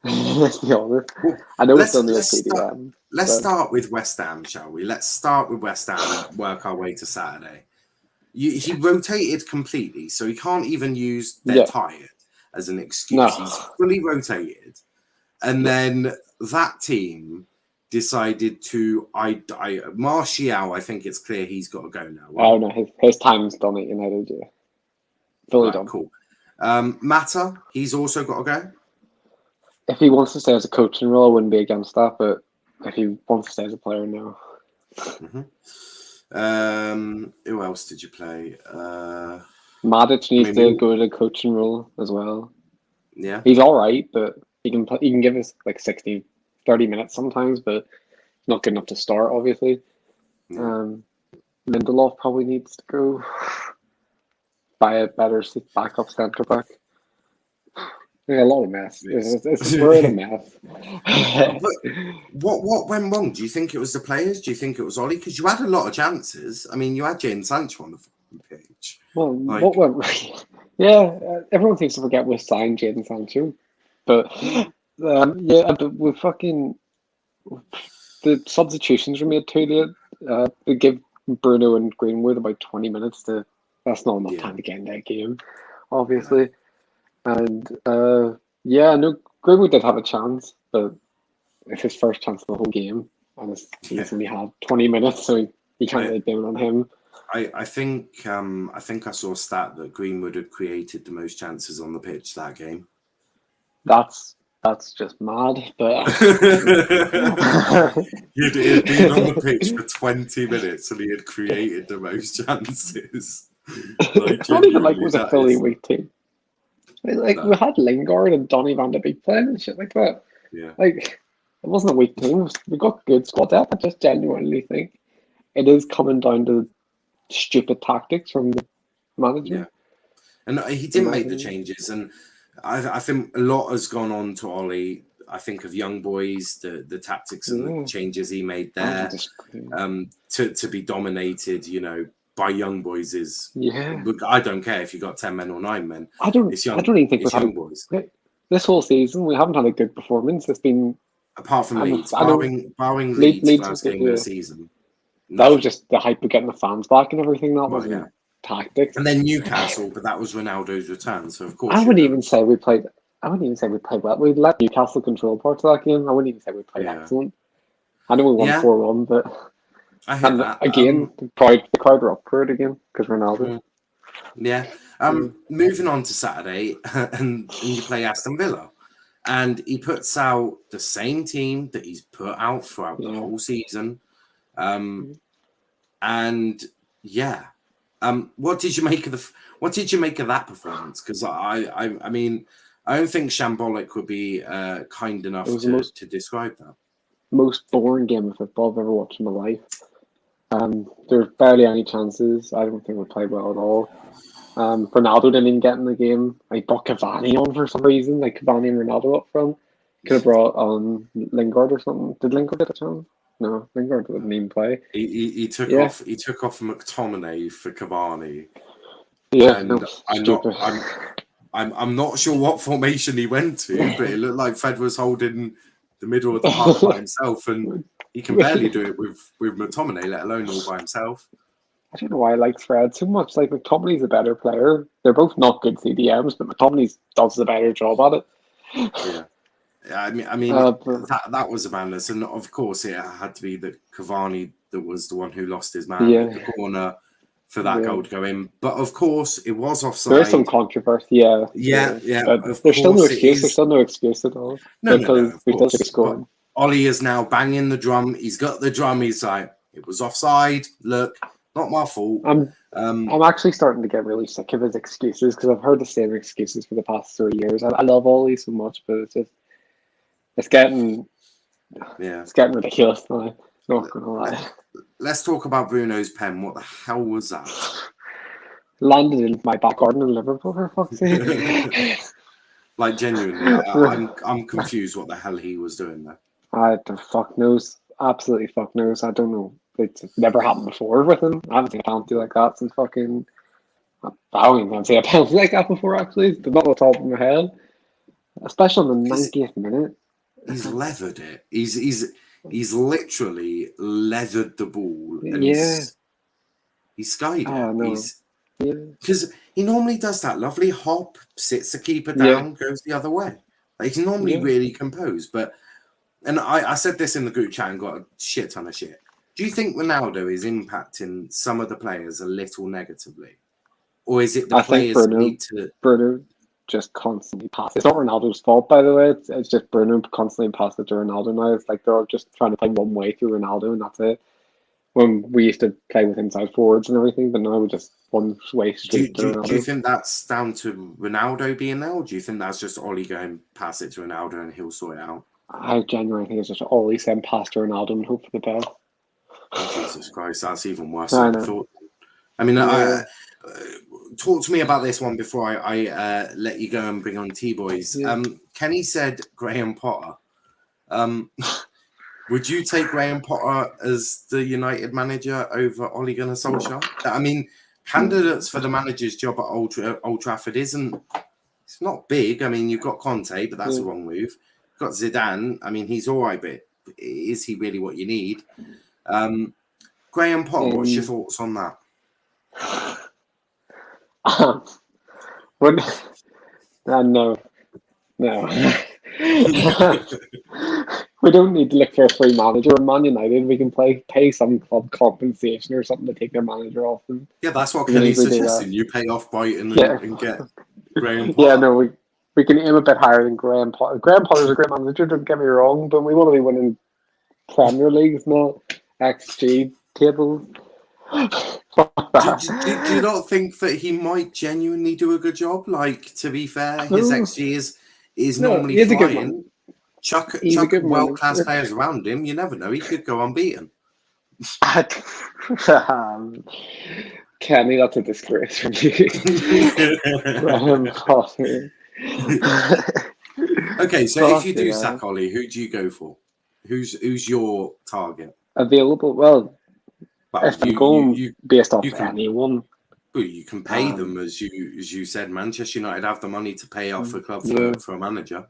Speaker 7: Let's be honest. I know it's only a CDM.
Speaker 2: Let's start with West Ham, shall we? Let's start with West Ham. Work our way to Saturday. He rotated completely, so he can't even use they're tired as an excuse. No. He's fully rotated, and then that team decided to Martial, I think it's clear he's got to go now. Right?
Speaker 7: Oh no, his time's done at United, yeah. Fully done.
Speaker 2: Cool. Mata, he's also got to go.
Speaker 7: If he wants to stay as a coaching role, I wouldn't be against that, but if he wants to stay as a player, no.
Speaker 2: Who else did you play?
Speaker 7: Madic needs to go to the coaching role as well.
Speaker 2: Yeah.
Speaker 7: He's alright, but he can give us like 30 minutes sometimes, but not good enough to start, obviously. Yeah. Lindelof probably needs to go buy a better backup centre back. A lot of mess. We're in a mess.
Speaker 2: What went wrong? Do you think it was the players? Do you think it was Ollie? Because you had a lot of chances. I mean, you had Jadon Sancho on the page.
Speaker 7: Well, what went right? Yeah, everyone seems to forget we signed Jadon Sancho, but but we fucking the substitutions were made too late. They give Bruno and Greenwood about 20 minutes to. That's not enough time to get in that game, obviously. And no, Greenwood did have a chance, but it's his first chance of the whole game, and he's only had 20 minutes, so he can't get it down on him.
Speaker 2: I think I saw a stat that Greenwood had created the most chances on the pitch that game.
Speaker 7: That's just mad, but
Speaker 2: he'd been on the pitch for 20 minutes and he had created the most chances.
Speaker 7: It's not even like it was a fully weak team. Like we had Lingard and Donny van de Beek playing and shit like that.
Speaker 2: Yeah.
Speaker 7: Like it wasn't a weak team. We got good squad depth. I just genuinely think it is coming down to stupid tactics from the manager.
Speaker 2: Yeah. And he didn't make the changes, and I think a lot has gone on to Ollie. I think of young boys, the tactics and the changes he made there, to be dominated, by young boys is.
Speaker 7: Yeah.
Speaker 2: I don't care if you got 10 men or 9 men.
Speaker 7: I don't even think we've had boys. This whole season we haven't had a good performance. It's been
Speaker 2: apart from Leeds, barring Leeds first game of the season.
Speaker 7: That was just the hype of getting the fans back and everything. That wasn't tactics.
Speaker 2: And then Newcastle, but that was Ronaldo's return. So of course,
Speaker 7: I wouldn't even say we played well. We let Newcastle control parts of that game. I wouldn't even say we played excellent. I know we won 4-1, but again, the crowd were up for it again because Ronaldo.
Speaker 2: Yeah. Moving on to Saturday, and you play Aston Villa, and he puts out the same team that he's put out throughout the whole season. What did you make of that performance? Because I mean, I don't think shambolic would be kind enough to describe that.
Speaker 7: Most boring game of football I've ever watched in my life. There's barely any chances. I don't think we played well at all. Ronaldo didn't even get in the game. I brought Cavani on for some reason, like Cavani and Ronaldo up front. Could have brought Lingard or something. Did Lingard get a chance? No, Lingard didn't even play.
Speaker 2: He took off McTominay for Cavani.
Speaker 7: Yeah,
Speaker 2: and I'm not sure what formation he went to, but it looked like Fred was holding the middle of the park by himself, and he can barely do it with McTominay, let alone all by himself.
Speaker 7: I don't know why I like Fred so much. Like, McTominay's a better player. They're both not good CDMs, but McTominay does a better job at it.
Speaker 2: Yeah. I mean, that was a madness, and of course it had to be that Cavani that was the one who lost his man at the corner for that goal to go in. But of course, it was offside.
Speaker 7: There is some controversy, yeah. But there's still no excuse. There's still no excuse at all.
Speaker 2: No,
Speaker 7: we still should be scoring.
Speaker 2: Ollie is now banging the drum. He's got the drum. He's like, it was offside. Look, not my fault.
Speaker 7: I'm actually starting to get really sick of his excuses because I've heard the same excuses for the past 3 years. I love Ollie so much, but it's getting ridiculous now. Not gonna lie.
Speaker 2: Let's talk about Bruno's pen. What the hell was that?
Speaker 7: Landed in my back garden in Liverpool, for fuck's sake.
Speaker 2: Like, genuinely, I'm confused what the hell he was doing there.
Speaker 7: Fuck knows. Absolutely fuck knows. I don't know. It's never happened before with him. I haven't seen a penalty like that since fucking... I don't even see a penalty like that before, actually. But not on the top of my head. Especially on the 90th minute.
Speaker 2: He's leathered it. He's literally leathered the ball, and he's skied it. Because he normally does that lovely hop, sits the keeper down, goes the other way. Like, he's normally really composed. But, and I said this in the group chat and got a shit ton of shit. Do you think Ronaldo is impacting some of the players a little negatively, or is it the players need to?
Speaker 7: Bruno just constantly passes. It's not Ronaldo's fault, by the way. It's just Bruno constantly passes to Ronaldo now. It's like they're just trying to play one way through Ronaldo, and that's it. When we used to play with inside forwards and everything, but now we're just one way straight to Ronaldo.
Speaker 2: Do you think that's down to Ronaldo being there, or do you think that's just Ollie going pass it to Ronaldo and he'll sort it out?
Speaker 7: I genuinely think it's just Ollie saying pass to Ronaldo and hope for the best.
Speaker 2: Oh, Jesus Christ, that's even worse than I thought. I mean, talk to me about this one before I let you go and bring on T-Boys. Kenny said Graham Potter. Would you take Graham Potter as the United manager over Ole Gunnar Solskjaer? I mean, candidates for the manager's job at Old Trafford it's not big. I mean, you've got Conte, but that's a wrong move. You've got Zidane. I mean, he's all right, but is he really what you need? Graham Potter, what's your thoughts on that?
Speaker 7: No. We don't need to look for a free manager. In Man United, we can pay some club compensation or something to take their manager off them.
Speaker 2: Yeah, that's what Kenny's suggesting. You pay off Brighton and get Graham Potter.
Speaker 7: Yeah, no, we can aim a bit higher than Graham Potter. Graham Potter's a great manager, don't get me wrong, but we want to be winning Premier Leagues, not XG tables.
Speaker 2: Do you not think that he might genuinely do a good job? Like, to be fair, his XG is normally flying. Chuck world-class players around him. You never know. He could go unbeaten.
Speaker 7: Kenny, that's a disgrace from you.
Speaker 2: Okay, so if you do sack Ollie, who do you go for? Who's your target?
Speaker 7: Available? Well, if I'm going based off anyone.
Speaker 2: Well, you can pay them, as you said. Manchester United have the money to pay off a club for a manager.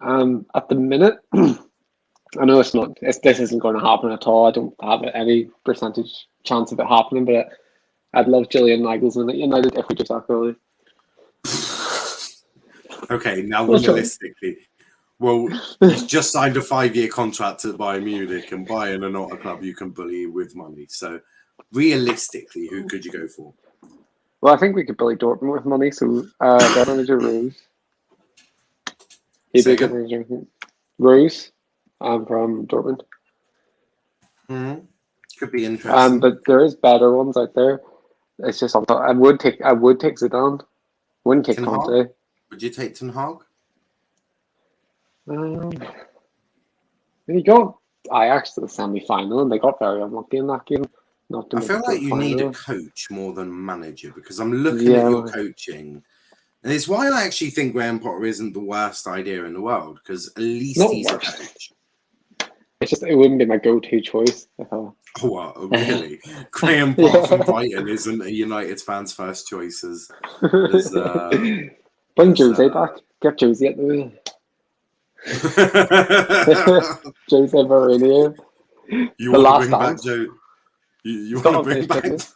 Speaker 7: At the minute, I know this isn't going to happen at all. I don't have any percentage chance of it happening, but I'd love Julian Nagelsmann at United if we just sack Ollie.
Speaker 2: Okay, now realistically, well, he's just signed a 5-year contract at Bayern Munich, and Bayern are not a club you can bully with money. So, realistically, who could you go for?
Speaker 7: Well, I think we could bully Dortmund with money. So, their manager Rose. He'd be a good manager. Rose, from Dortmund.
Speaker 2: Could be interesting.
Speaker 7: But there is better ones out there. It's just I would take Zidane. Wouldn't take Conte.
Speaker 2: Would you take Ten Hag?
Speaker 7: He got Ajax to the semi-final, and they got very unlucky in that game.
Speaker 2: I feel like you need a coach more than manager, because I'm looking at your coaching, and it's why I actually think Graham Potter isn't the worst idea in the world, because at least he's a coach.
Speaker 7: It's just it wouldn't be my go-to choice.
Speaker 2: Oh, what? Really? Graham Potter from Brighton isn't a United fan's first choice as
Speaker 7: Bring Jose back. Get Jose at the wheel. Jose Mourinho.
Speaker 2: You
Speaker 7: The
Speaker 2: want to
Speaker 7: last
Speaker 2: bring back
Speaker 7: dance.
Speaker 2: Joe? You
Speaker 7: He's
Speaker 2: want
Speaker 7: got
Speaker 2: to bring
Speaker 7: unfinished
Speaker 2: back?
Speaker 7: business.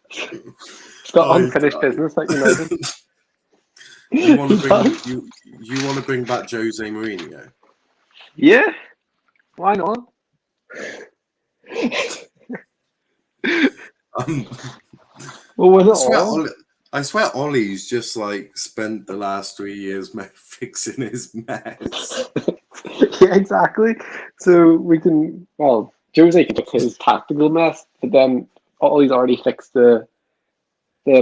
Speaker 7: He's got unfinished business at United.
Speaker 2: You want to bring you want to bring back Jose Mourinho?
Speaker 7: Yeah, why not? Well, was it all?
Speaker 2: I swear Ollie's just like spent the last 3 years fixing his mess.
Speaker 7: Yeah, exactly. So we can, well, Jose can fix his tactical mess, but then Ollie's already fixed the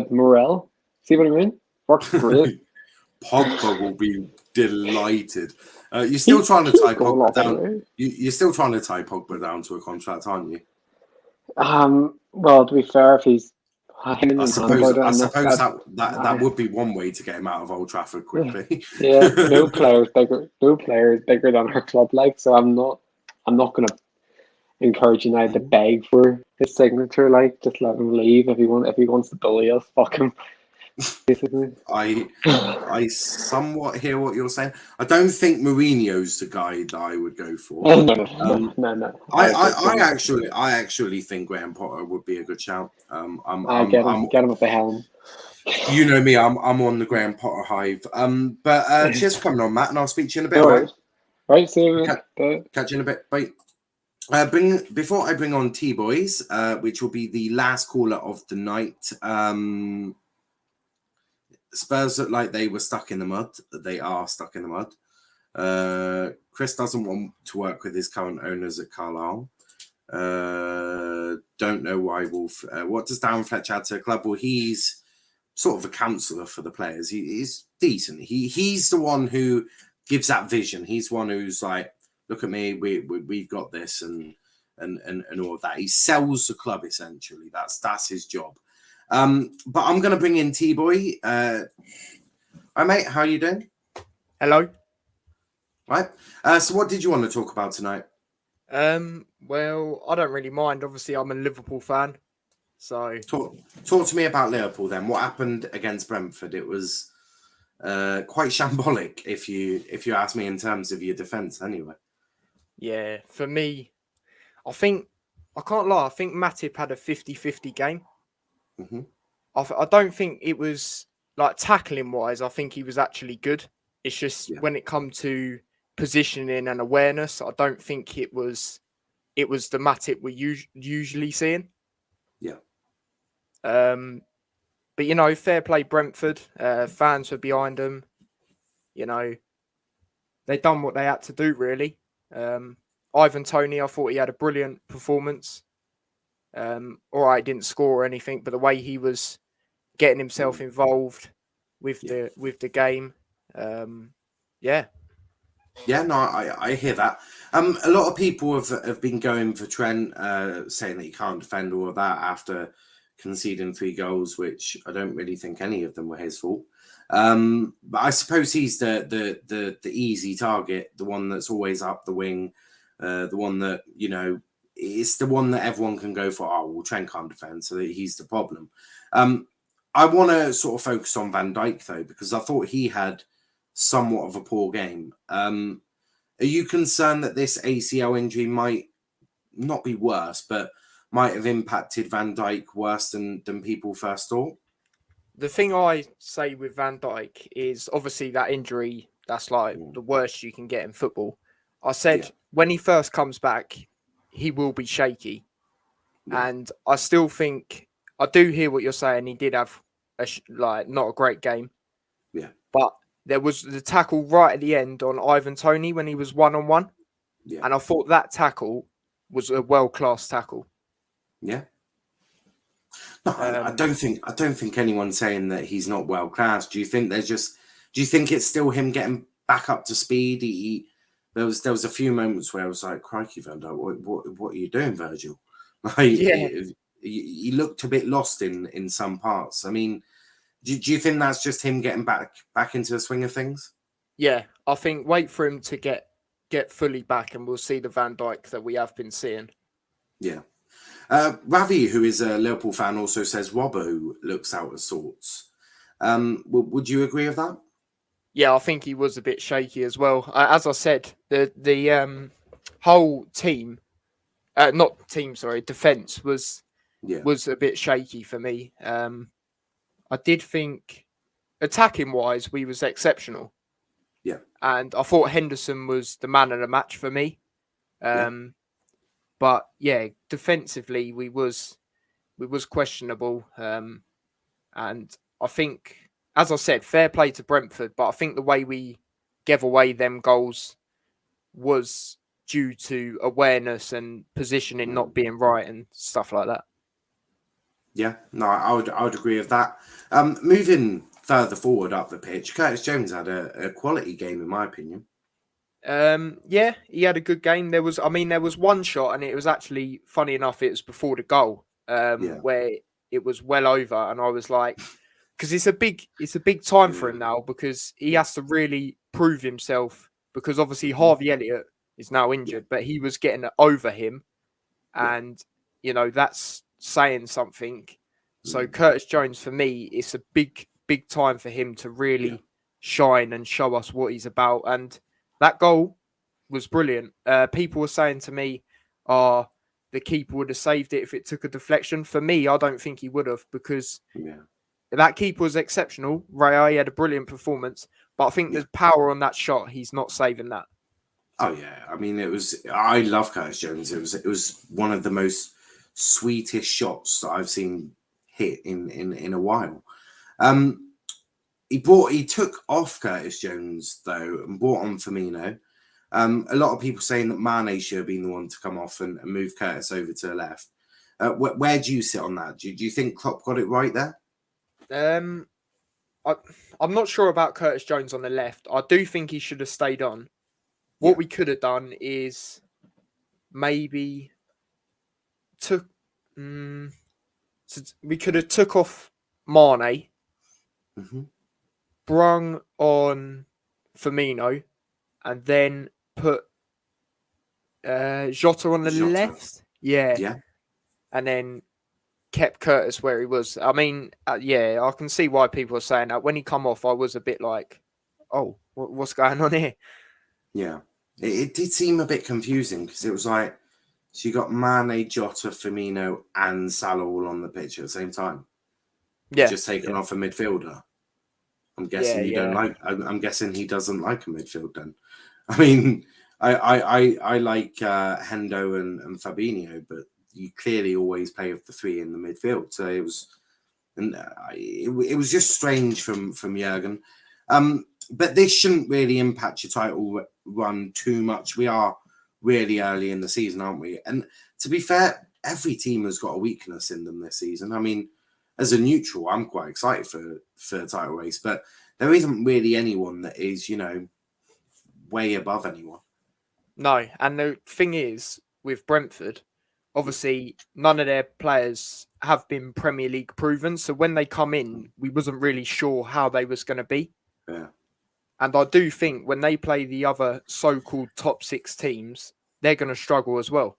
Speaker 7: morale. See what I mean? Works great.
Speaker 2: Pogba will be delighted. You're still trying to tie Pogba down.
Speaker 7: Anyway.
Speaker 2: You're still trying to tie Pogba down to a contract, aren't you?
Speaker 7: Well, to be fair, if he's
Speaker 2: I suppose that would be one way to get him out of Old Trafford quickly.
Speaker 7: Yeah, no player is bigger than our club, like, so I'm not gonna encourage United to beg for his signature, like, just let him leave if he wants to bully us, fuck him. Basically.
Speaker 2: I somewhat hear what you're saying. I don't think Mourinho's the guy that I would go for.
Speaker 7: No.
Speaker 2: I actually think Graham Potter would be a good shout.
Speaker 7: Get him at the helm.
Speaker 2: You know me, I'm on the Graham Potter hive. But cheers for coming on, Matt, and I'll speak to you in a bit.
Speaker 7: Right, see you.
Speaker 2: Catch you in a bit. Bye. Before I bring on T-Boys, which will be the last caller of the night. Spurs look like they were stuck in the mud. They are stuck in the mud. Chris doesn't want to work with his current owners at Carlisle. Don't know why Wolf. What does Darren Fletcher add to the club? Well, he's sort of a counsellor for the players. He's decent. He's the one who gives that vision. He's one who's like, look at me, we've got this and all of that. He sells the club essentially. That's his job. But I'm going to bring in T-Boy. Hi, mate. How are you doing?
Speaker 8: Hello.
Speaker 2: Right. So what did you want to talk about tonight?
Speaker 8: Well, I don't really mind. Obviously, I'm a Liverpool fan. So
Speaker 2: talk to me about Liverpool then. What happened against Brentford? It was quite shambolic, if you ask me, in terms of your defence anyway.
Speaker 8: Yeah, for me, I think, I can't lie, I think Matip had a 50-50 game.
Speaker 2: Mm-hmm.
Speaker 8: I don't think it was, like, tackling wise, I think he was actually good. It's just when it comes to positioning and awareness, I don't think it was the Matip we're usually seeing.
Speaker 2: Yeah.
Speaker 8: But, you know, fair play Brentford. Fans were behind them. You know, they done what they had to do, really. Ivan Toney, I thought he had a brilliant performance. All right, didn't score or anything, but the way he was getting himself involved with the game, yeah.
Speaker 2: Yeah, no, I hear that. A lot of people have been going for Trent, saying that he can't defend all of that after conceding 3 goals, which I don't really think any of them were his fault. But I suppose he's the easy target, the one that's always up the wing, the one that, you know, it's the one that everyone can go for. Oh, well, Trent can't defend, so he's the problem. I want to sort of focus on Van Dijk though, because I thought he had somewhat of a poor game. Are you concerned that this ACL injury might not be worse, but might have impacted Van Dijk worse than people first thought?
Speaker 8: The thing I say with Van Dijk is obviously that injury, that's like the worst you can get in football. I said when he first comes back, he will be shaky. Yeah. And I still think, I do hear what you're saying. He did have not a great game.
Speaker 2: Yeah.
Speaker 8: But there was the tackle right at the end on Ivan Toney when he was 1-on-1. Yeah. And I thought that tackle was a world-class tackle.
Speaker 2: Yeah. No, I don't think anyone's saying that he's not world-class. Do you think it's still him getting back up to speed? There was a few moments where I was like, crikey, Van Dijk, what are you doing, Virgil? Like, he looked a bit lost in some parts. I mean, do you think that's just him getting back into the swing of things?
Speaker 8: Yeah, I think wait for him to get fully back and we'll see the Van Dijk that we have been seeing.
Speaker 2: Yeah. Ravi, who is a Liverpool fan, also says Robbo looks out of sorts. Would you agree with that?
Speaker 8: Yeah, I think he was a bit shaky as well. As I said, the whole team, not team, sorry, defense was a bit shaky for me. I did think attacking wise, we was exceptional.
Speaker 2: Yeah.
Speaker 8: And I thought Henderson was the man of the match for me. But yeah, defensively we was questionable. And I think, as I said, fair play to Brentford, but I think the way we gave away them goals was due to awareness and positioning not being right and stuff like that.
Speaker 2: Yeah, no, I would agree with that. Moving further forward up the pitch, Curtis Jones had a quality game in my opinion.
Speaker 8: Yeah, he had a good game. There was one shot, and it was actually funny enough. It was before the goal, where it was well over, and I was like, because it's a big time for him now because he has to really prove himself. Because obviously Harvey Elliott is now injured, but he was getting over him, and that's saying something. So Curtis Jones, for me, it's a big time for him to really shine and show us what he's about. And that goal was brilliant. People were saying to me, the keeper would have saved it if it took a deflection. For me, I don't think he would have, because that keeper was exceptional. Ray had a brilliant performance, but I think there's power on that shot. He's not saving that.
Speaker 2: Oh yeah, I mean I love Curtis Jones. It was one of the most sweetest shots that I've seen hit in a while. He took off Curtis Jones though and brought on Firmino. A lot of people saying that Mane should have been the one to come off and move Curtis over to the left. Where do you sit on that? Do you think Klopp got it right there?
Speaker 8: I'm not sure about Curtis Jones on the left. I do think he should have stayed on. What we could have done is maybe we could have took off Mane, brung on Firmino, and then put Jota on the left. Yeah. And then kept Curtis where he was. I mean, I can see why people are saying that. When he come off, I was a bit like, oh, what's going on here?
Speaker 2: Yeah. It did seem a bit confusing because it was like, so you got Mane, Jota, Firmino, and Salah all on the pitch at the same time.
Speaker 8: Yeah.
Speaker 2: Just taken off a midfielder. I'm guessing you don't like. I'm guessing he doesn't like a midfield. Then, I mean, I like Hendo and Fabinho, but you clearly always play with the three in the midfield. So it was, it was just strange from Jurgen. But this shouldn't really impact your title run too much. We are really early in the season, aren't we? And to be fair, every team has got a weakness in them this season. I mean, as a neutral, I'm quite excited for the title race, but there isn't really anyone that is, way above anyone.
Speaker 8: No, and the thing is, with Brentford, obviously none of their players have been Premier League proven, so when they come in, we wasn't really sure how they was going to be.
Speaker 2: Yeah.
Speaker 8: And I do think when they play the other so-called top six teams, they're going to struggle as well.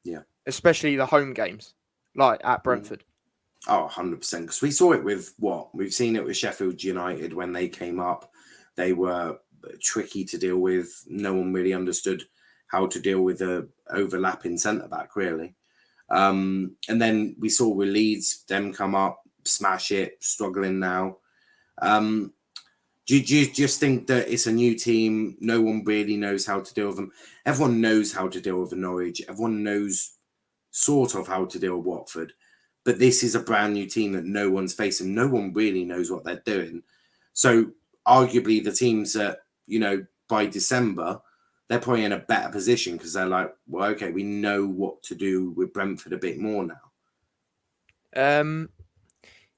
Speaker 2: Yeah.
Speaker 8: Especially the home games, like at Brentford.
Speaker 2: Oh, 100%. Because we saw it with we've seen it with Sheffield United when they came up. They were tricky to deal with. No one really understood how to deal with the overlapping centre-back, really. And then we saw with Leeds, them come up, smash it, struggling now. Do you just think that it's a new team? No one really knows how to deal with them. Everyone knows how to deal with Norwich. Everyone knows sort of how to deal with Watford. But this is a brand new team that no one's facing. No one really knows what they're doing. So arguably the teams that, by December, they're probably in a better position because they're like, well, okay, we know what to do with Brentford a bit more now.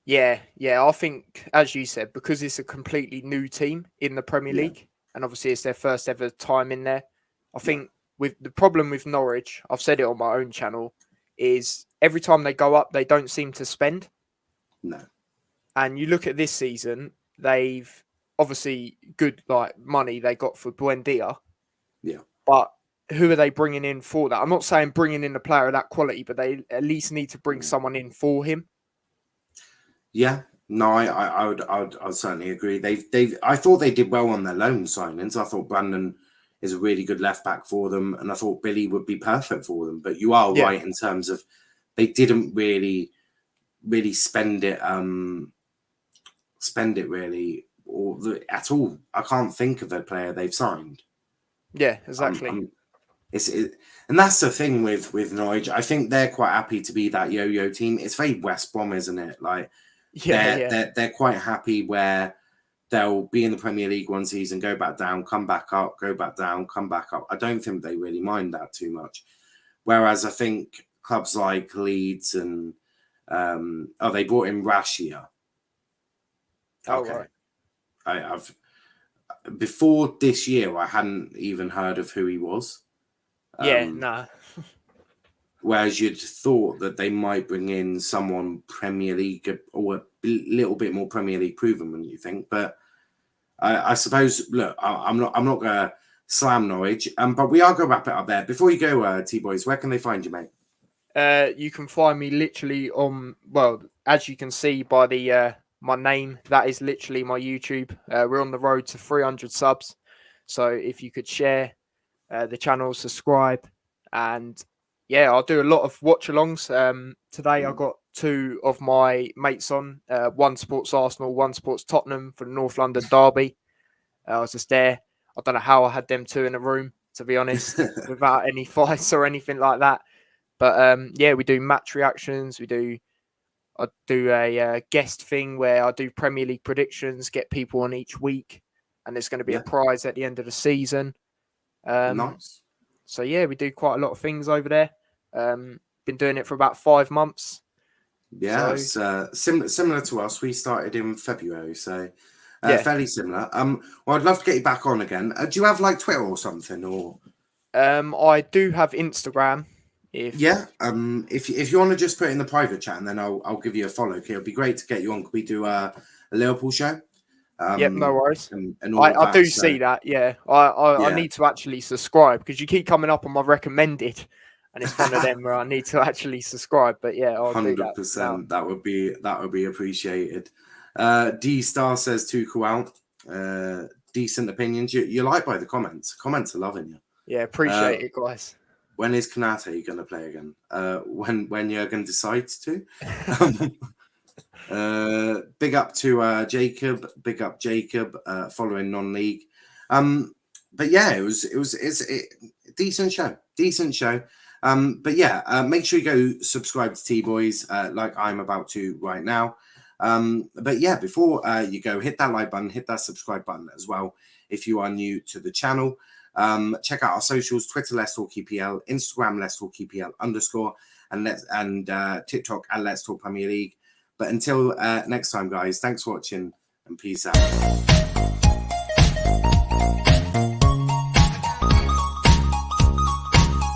Speaker 8: Yeah, I think, as you said, because it's a completely new team in the Premier League, and obviously it's their first ever time in there, I think with the problem with Norwich, I've said it on my own channel, is every time they go up, they don't seem to spend.
Speaker 2: No.
Speaker 8: And you look at this season, they've obviously good money they got for Buendia.
Speaker 2: Yeah.
Speaker 8: But who are they bringing in for that? I'm not saying bringing in a player of that quality, but they at least need to bring someone in for him.
Speaker 2: Yeah, no, I'd certainly agree. I thought they did well on their loan signings. I thought Brandon is a really good left back for them, and I thought Billy would be perfect for them. But you are right in terms of they didn't really spend it really at all. I can't think of a player they've signed.
Speaker 8: Yeah, exactly.
Speaker 2: And that's the thing with Norwich. I think they're quite happy to be that yo-yo team. It's very West Brom, isn't it? Like, they're quite happy where they'll be in the Premier League one season, go back down, come back up, go back down, come back up. I don't think they really mind that too much. Whereas I think clubs like Leeds and they brought in Rashia.
Speaker 8: Okay.
Speaker 2: I've before this year I hadn't even heard of who he was. Whereas you'd thought that they might bring in someone Premier League or a little bit more Premier League proven, wouldn't you think? But I suppose, look, I'm not going to slam Norwich, but we are going to wrap it up there. Before you go, T-Boys, where can they find you, mate?
Speaker 8: You can find me literally on, well, as you can see by the my name, that is literally my YouTube. We're on the road to 300 subs. So if you could share the channel, subscribe, and yeah, I'll do a lot of watch-alongs. Today I got 2 of my mates on. One supports Arsenal, one supports Tottenham for the North London derby. I was just there. I don't know how I had them 2 in a room, to be honest, without any fights or anything like that. But yeah, we do match reactions. I do a guest thing where I do Premier League predictions, get people on each week, and there's going to be a prize at the end of the season.
Speaker 2: Nice.
Speaker 8: So yeah, we do quite a lot of things over there. Been doing it for about 5 months.
Speaker 2: Yeah, so, it's similar to us. We started in February, so fairly similar. Well, I'd love to get you back on again. Do you have like Twitter or something, or?
Speaker 8: I do have Instagram. If
Speaker 2: you want to just put it in the private chat, and then I'll give you a follow. Okay, it'll be great to get you on. Could we do a Liverpool show?
Speaker 8: Yep, no worries.
Speaker 2: And
Speaker 8: I do see that. Yeah, I need to actually subscribe because you keep coming up on my recommended, and it's one of them where I need to actually subscribe. But yeah, I'll
Speaker 2: 100%. That would be appreciated. D Star says Tuchel out. Decent opinions. You like by the comments. Comments are loving you.
Speaker 8: Yeah, appreciate it, guys.
Speaker 2: When is Konate going to play again? When Jurgen decides to. Big up to Jacob. Big up Jacob. Following non-league. But yeah, it's a decent show. But yeah, make sure you go subscribe to T-Boys like I'm about to right now. But yeah, before you go, hit that like button, hit that subscribe button as well if you are new to the channel. Check out our socials: Twitter Let's Talk EPL, Instagram Let's Talk EPL _ and TikTok at Let's Talk Premier League. But until next time, guys, thanks for watching and peace out.